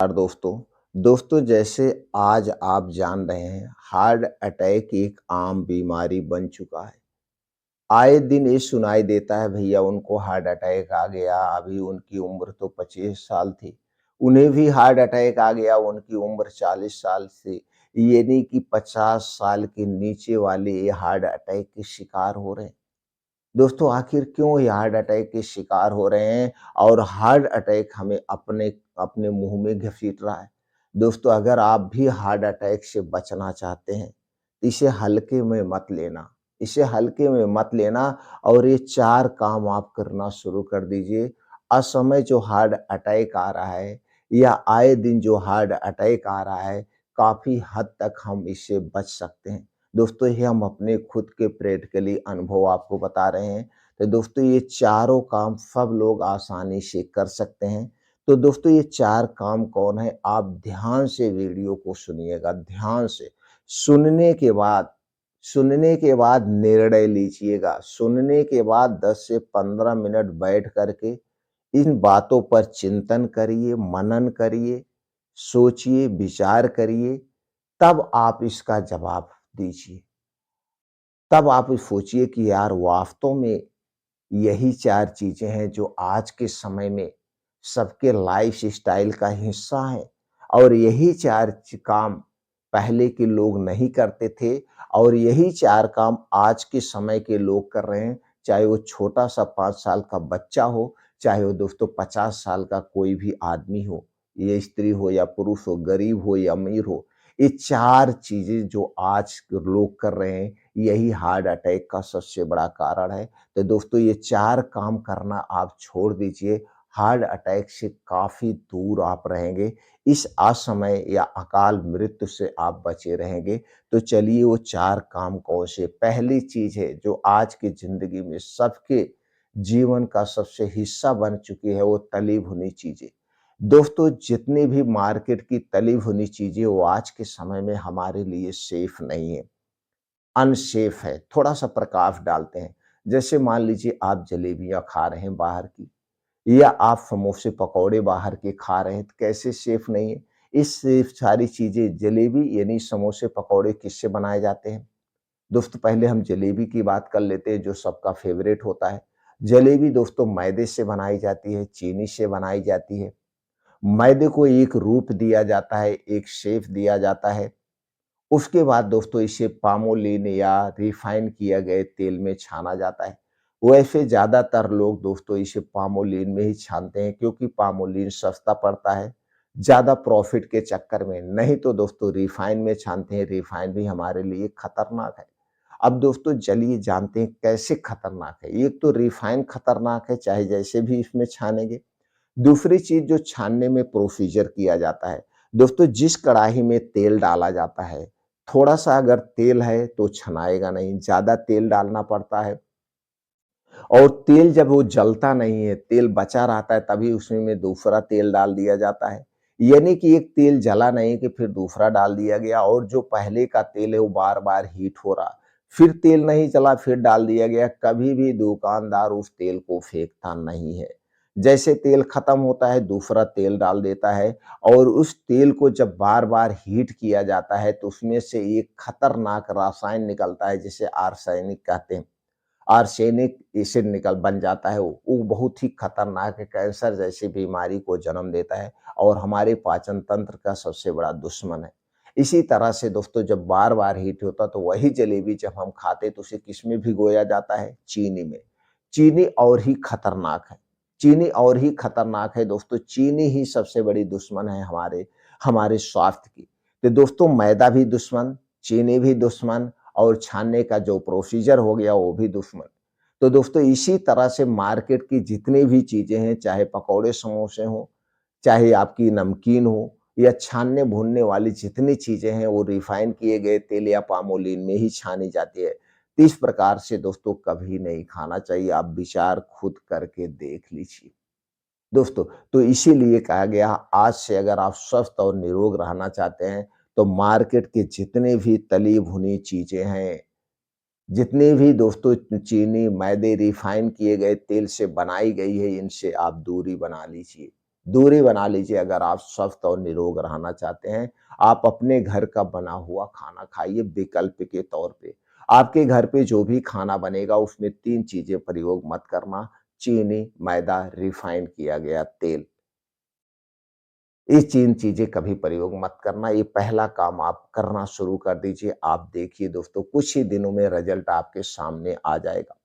नमस्कार दोस्तों जैसे आज आप जान रहे हैं हार्ट अटैक एक आम बीमारी बन चुका है। आए दिन ये सुनाई देता है भैया उनको हार्ट अटैक आ गया, अभी उनकी उम्र तो 25 साल थी। उन्हें भी हार्ट अटैक आ गया, उनकी उम्र 40 साल से ये नहीं कि 50 साल के नीचे वाले ये हार्ट अटैक के शिकार हो रहे हैं। दोस्तों आखिर क्यों ये हार्ट अटैक के शिकार हो रहे हैं और हार्ट अटैक हमें अपने अपने मुंह में घसीट रहा है। दोस्तों अगर आप भी हार्ट अटैक से बचना चाहते हैं इसे हल्के में मत लेना। इसे हल्के में मत लेना और ये 4 काम आप करना शुरू कर दीजिए। असमय जो हार्ट अटैक आ रहा है या आए दिन जो हार्ट अटैक आ रहा है काफ़ी हद तक हम इससे बच सकते हैं। दोस्तों ये हम अपने खुद के प्रैक्टिकली अनुभव आपको बता रहे हैं। तो दोस्तों ये चारों काम सब लोग आसानी से कर सकते हैं। तो दोस्तों ये 4 काम कौन है? आप ध्यान से वीडियो को सुनिएगा, ध्यान से। सुनने के बाद सुनने के बाद निर्णय लीजिएगा। सुनने के बाद 10 से 15 मिनट बैठ कर के इन बातों पर चिंतन करिए, मनन करिए, सोचिए, विचार करिए, तब आप इसका जवाब दीजिए। तब आप सोचिए कि यार वास्तव में यही 4 चीज़ें हैं जो आज के समय में सबके लाइफ़स्टाइल का हिस्सा हैं और यही 4 काम पहले के लोग नहीं करते थे और यही 4 काम आज के समय के लोग कर रहे हैं। चाहे वो छोटा-सा 5 साल का बच्चा हो, चाहे वो दोस्तों 50 साल का कोई भी आदमी हो, ये स्त्री हो या पुरुष हो, गरीब हो या अमीर हो। ये 4 चीज़ें जो आज के लोग कर रहे हैं, यही हार्ट अटैक का सबसे बड़ा कारण है। तो दोस्तों ये 4 काम करना आप छोड़ दीजिए, हार्ट अटैक से काफ़ी दूर आप रहेंगे। इस असमय या अकाल मृत्यु से आप बचे रहेंगे। तो चलिए वो 4 काम कौन से? पहली चीज़ है जो आज की ज़िंदगी में सबके जीवन का सबसे हिस्सा बन चुकी है वो तली भुनी चीज़ें। दोस्तों जितनी भी मार्केट की तली भुनी चीज़ें वो आज के समय में हमारे लिए सेफ नहीं है। अनसेफ है, थोड़ा-सा प्रकाश डालते हैं। जैसे मान लीजिए आप जलेबियाँ खा रहे हैं बाहर की या आप समोसे पकौड़े बाहर के खा रहे हैं, तो कैसे सेफ नहीं है? इस सेफ सारी चीज़ें जलेबी यानी समोसे पकौड़े किससे बनाए जाते हैं? दोस्तों पहले हम जलेबी की बात कर लेते हैं जो सबका फ़ेवरेट होता है। जलेबी दोस्तों मैदे से बनाई जाती है, चीनी से बनाई जाती है। मैदे को एक रूप दिया जाता है, एक शेप दिया जाता है। उसके बाद दोस्तों इसे पामोलिन या रिफाइन किया गए तेल में छाना जाता है। वैसे ज़्यादातर लोग दोस्तों इसे पामोलिन में ही छानते हैं क्योंकि पामोलिन सस्ता पड़ता है, ज़्यादा प्रॉफ़िट के चक्कर में। नहीं तो दोस्तों रिफाइन में छानते हैं, रिफाइन भी हमारे लिए खतरनाक है। अब दोस्तों चलिए जानते हैं कैसे खतरनाक है। एक तो रिफाइन खतरनाक है, चाहे जैसे भी इसमें छानेंगे। दूसरी चीज़ जो छानने में प्रोसीजर किया जाता है, दोस्तों जिस कढ़ाई में तेल डाला जाता है, थोड़ा-सा अगर तेल है तो छनाएगा नहीं, ज़्यादा तेल डालना पड़ता है और तेल जब वो जलता नहीं है, तेल बचा रहता है तभी उसमें में दूसरा तेल डाल दिया जाता है। ये नहीं कि एक तेल जला नहीं कि फिर दूसरा डाल दिया गया और जो पहले का तेल है वो बार-बार हीट हो रहा, फिर तेल नहीं जला फिर डाल दिया गया, कभी भी दुकानदार उस तेल को फेंकता नहीं है। जैसे तेल खत्म होता है दूसरा तेल डाल देता है और उस तेल को जब बार-बार हीट किया जाता है तो उसमें से एक खतरनाक रसायन निकलता है जिसे आर्सेनिक कहते हैं। आर्सेनिक एसिड निकल बन जाता है वो बहुत ही खतरनाक है, कैंसर जैसी बीमारी को जन्म देता है और हमारे पाचन तंत्र का सबसे बड़ा दुश्मन है। इसी तरह से दोस्तों जब बार-बार हीट होता तो वही जलेबी जब हम खाते तो उसे किसमें भिगोया जाता है? चीनी में। चीनी और ही खतरनाक है। चीनी और ही खतरनाक है दोस्तों, चीनी ही सबसे बड़ी दुश्मन है हमारे हमारे स्वास्थ्य की। तो दोस्तों मैदा भी दुश्मन, चीनी भी दुश्मन और छानने का जो प्रोसीजर हो गया वो भी दुश्मन। तो दोस्तों इसी तरह से मार्केट की जितनी भी चीज़ें हैं, चाहे पकौड़े समोसे हों, चाहे आपकी नमकीन हो या छानने-भूनने वाली जितनी चीज़ें हैं वो रिफाइन किए गए तेल या पामोलिन में ही छानी जाती है। तो इस प्रकार से दोस्तों कभी नहीं खाना चाहिए, आप विचार खुद करके देख लीजिए। दोस्तों, तो इसीलिए कहा गया आज से अगर आप स्वस्थ और निरोग रहना चाहते हैं, तो मार्केट के जितने भी तली-भुनी चीज़ें हैं, जितने भी दोस्तों चीनी, मैदे, रिफाइन किए गए तेल से बनाई गई है, इनसे आप दूरी बना लीजिए। दूरी बना लीजिए अगर आप स्वस्थ और निरोग रहना चाहते हैं। आप अपने घर का बना हुआ खाना खाइए विकल्प के तौर पे। आपके घर पे जो भी खाना बनेगा उसमें 3 चीज़ें प्रयोग मत करना, चीनी, मैदा, रिफाइन किया गया तेल। ये 3 चीज़ें कभी प्रयोग मत करना, ये पहला काम आप करना शुरू कर दीजिए। आप देखिए दोस्तों कुछ ही दिनों में रिज़ल्ट आपके सामने आ जाएगा।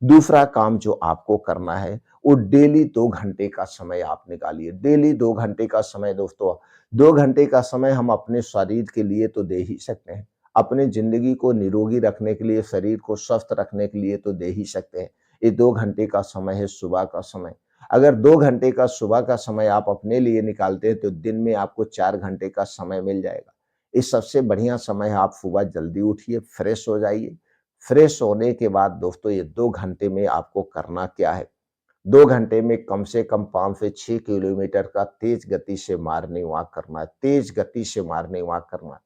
दूसरा काम जो आपको करना है, वो डेली 2 घंटे का समय आप निकालिए। डेली 2 घंटे का समय दोस्तों, 2 घंटे का समय हम अपने शरीर के लिए तो दे ही सकते हैं। अपनी ज़िंदगी को निरोगी रखने के लिए, शरीर को स्वस्थ रखने के लिए तो दे ही सकते हैं। ये 2 घंटे का समय है सुबह का समय। अगर 2 घंटे का सुबह का समय आप अपने लिए निकालते हैं, तो दिन में आपको 4 घंटे का समय मिल जाएगा। इस सबसे बढ़िया समय है आप सुबह जल्दी उठिए, फ्रेश हो जाइए। फ्रेश होने के बाद दोस्तों ये 2 घंटे में आपको करना क्या है? 2 घंटे में कम से कम 5 से 6 किलोमीटर का तेज़ गति से मॉर्निंग वॉक करना है, तेज़ गति से मॉर्निंग वॉक करना है।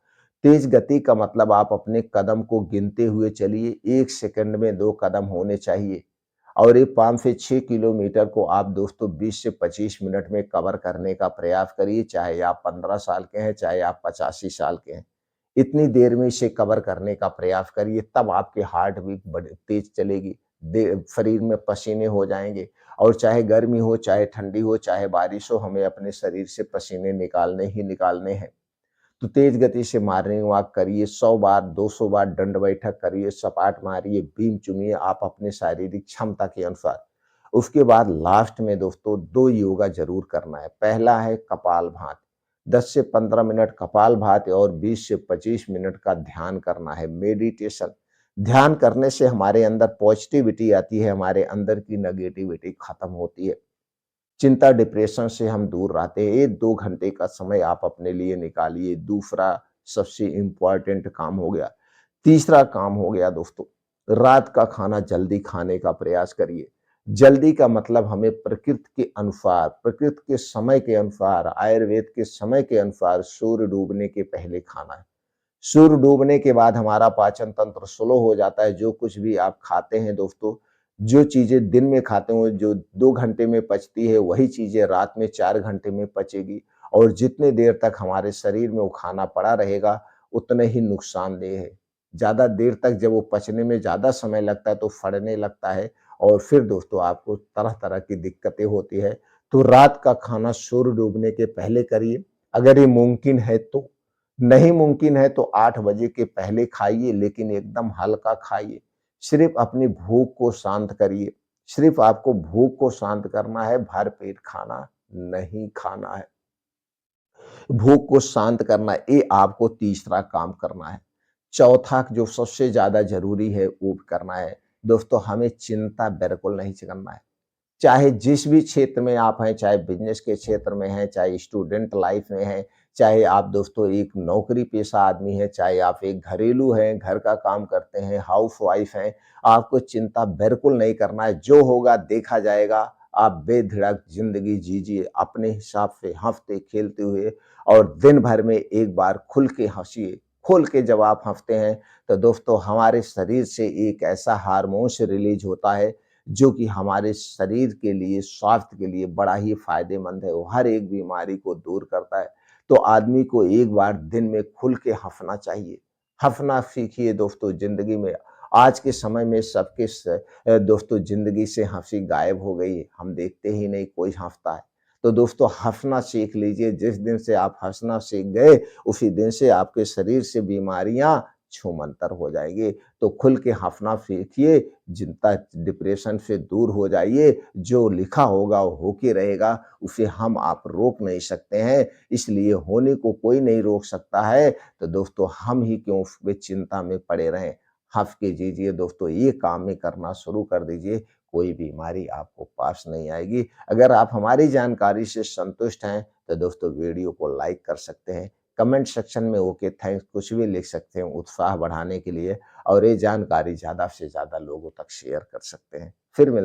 तेज़ गति का मतलब आप अपने कदम को गिनते हुए चलिए, 1 सेकंड में 2 कदम होने चाहिए और ये 5 से 6 किलोमीटर को आप दोस्तों 20 से 25 मिनट में कवर करने का प्रयास करिए, चाहे आप 15 साल के हैं, चाहे आप 85 साल के हैं। इतनी देर में इसे कवर करने का प्रयास करिए, तब आपकी हार्ट बीट बड़ी तेज़ चलेगी, दे शरीर में पसीने हो जाएँगे और चाहे गर्मी हो, चाहे ठंडी हो, चाहे बारिश हो, हमें अपने शरीर से पसीने निकालने ही निकालने हैं। तो तेज़ गति से मॉर्निंग वॉक करिए, 100 बार, 200 बार दंड बैठक करिए, सपाट मारिए, बीम चुनिए आप अपने शारीरिक क्षमता के अनुसार। उसके बाद लास्ट में दोस्तों 2 योगा ज़रूर करना है। पहला है कपालभाति, 10 से 15 मिनट कपालभाति और 20 से 25 मिनट का ध्यान करना है, मेडिटेशन। ध्यान करने से हमारे अंदर पॉजिटिविटी आती है, हमारे अंदर की नेगेटिविटी खत्म होती है। चिंता, डिप्रेशन से हम दूर रहते हैं। ये 2 घंटे का समय आप अपने लिए निकालिए। दूसरा सबसे इम्पोर्टेंट काम हो गया। तीसरा काम हो गया दोस्तों, रात का खाना जल्दी खाने का प्रयास करिए। जल्दी का मतलब हमें प्रकृति के अनुसार, प्रकृति के समय के अनुसार, आयुर्वेद के समय के अनुसार सूर्य डूबने के पहले खाना है। सूर्य डूबने के बाद हमारा पाचन तंत्र स्लो हो जाता है। जो कुछ भी आप खाते हैं दोस्तों, जो चीज़ें दिन में खाते हो, जो 2 घंटे में पचती है, वही चीज़ें रात में 4 घंटे में पचेगी और जितने देर तक हमारे शरीर में वो खाना पड़ा रहेगा, उतने ही नुकसानदेह है। ज़्यादा देर तक जब वो पचने में ज़्यादा समय लगता है, तो सड़ने लगता है और फिर दोस्तों आपको तरह-तरह की दिक्कतें होती है। तो रात का खाना सूर्य डूबने के पहले करिए, अगर ये मुमकिन है तो। नहीं मुमकिन है तो 8 बजे के पहले खाइए, लेकिन एकदम हल्का खाइए। सिर्फ़ अपनी भूख को शांत करिए। सिर्फ़ आपको भूख को शांत करना है, भर पेट खाना नहीं खाना है। भूख को शांत करना, ये आपको तीसरा काम करना है। चौथा जो सबसे ज़्यादा ज़रूरी है, वो करना है। दोस्तों हमें चिंता बिल्कुल नहीं करना है। चाहे जिस भी क्षेत्र में आप हैं, चाहे बिज़नेस के क्षेत्र में हैं, चाहे स्टूडेंट लाइफ़ में हैं, चाहे आप दोस्तों एक नौकरी-पेशा आदमी हैं, चाहे आप एक घरेलू हैं, घर का काम करते हैं, हाउसवाइफ़ हैं, आपको चिंता बिल्कुल नहीं करना है। जो होगा देखा जाएगा। आप बेधड़क ज़िंदगी जीजिए, अपने हिसाब से हँसते-खेलते हुए और दिन भर में एक बार खुल के हँसिए। खुल के जब आप हँसते हैं, तो दोस्तों हमारे शरीर से एक ऐसा हार्मोन्स रिलीज़ होता है जो कि हमारे शरीर के लिए, स्वास्थ्य के लिए बड़ा ही फ़ायदेमंद है। वो हर एक बीमारी को दूर करता है। तो आदमी को एक बार दिन में खुल के हँसना चाहिए। हँसना सीखिए दोस्तों ज़िंदगी में। आज के समय में सबके दोस्तों ज़िंदगी से हँसी गायब हो गई है। हम देखते ही नहीं कोई हँसता है। तो दोस्तों हँसना सीख लीजिए। जिस दिन से आप हँसना सीख गए, उसी दिन से आपके शरीर से बीमारियाँ छूमंतर हो जाएँगी। तो खुल के हँसना सीखिए, चिंता, डिप्रेशन से दूर हो जाइए। जो लिखा होगा वो होके रहेगा, उसे हम आप रोक नहीं सकते हैं, इसलिए होने को कोई नहीं रोक सकता है, तो दोस्तों हम ही क्यों उसमें चिंता में पड़े रहें। हँस के जीजिए दोस्तों, ये काम ही करना शुरू कर दीजिए, कोई बीमारी आपको पास नहीं आएगी। अगर आप हमारी जानकारी से संतुष्ट हैं, तो दोस्तों वीडियो को लाइक कर सकते हैं। कमेंट सेक्शन में ओके थैंक्स कुछ भी लिख सकते हैं उत्साह बढ़ाने के लिए और ये जानकारी ज़्यादा से ज़्यादा लोगों तक शेयर कर सकते हैं। फिर मिल